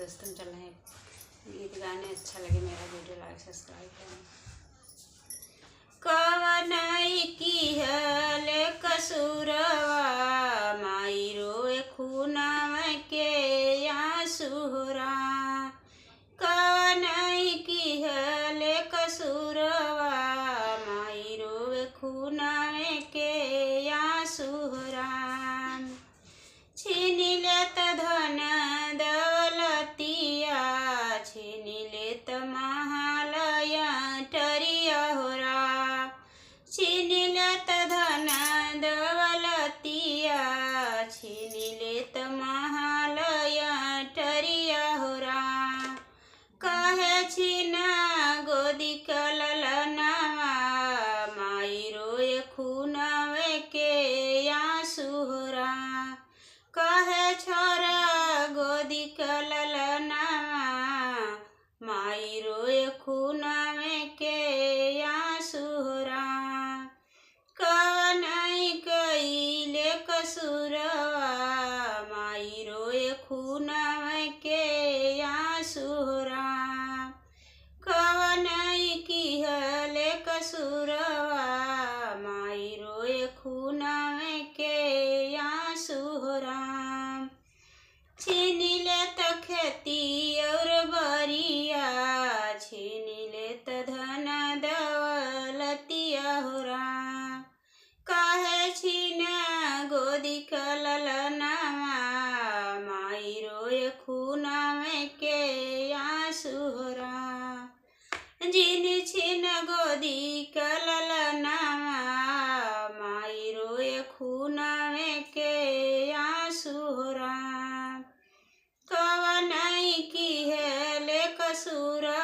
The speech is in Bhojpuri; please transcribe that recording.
दोस्तों हम चल रहे हैं गीत गाने। अच्छा लगे मेरा वीडियो लाइक सब्सक्राइब करें। कवनाई की हले कसूरवा माई रोए खूनावा के आंसुरा। कवनाई की हले कसूरवा माई रोए खूनावा के आंसुरा। छीन लेत धन दौलतिया छीन लेत महालय टरिया होरा। छीन लेत धन दौलतिया छीन लेत महालय टरिया होरा। कहे छीना गोदी कललनावा माई रोए खूनावे के आंसुरा। कहे छोरा गोदी कललनावा माई रोए खूनावे के आंसुरा। कवनाई कइले कसूरवा माई रोए खूनावे के आंसुरा। कवनाई की हले कसूरवा माई रोए खूनावे के आंसुरा। छीन लेत खेती और बरिया छीन लेत धन दौलतिया होरा। कहे छीना गोदी कललनावा माई रोए खूनावे के आंसुरा। जिन छीन गोदी कललनावा माई रोए खूनावे के आंसुरा। कवनाई की हले कसूरवा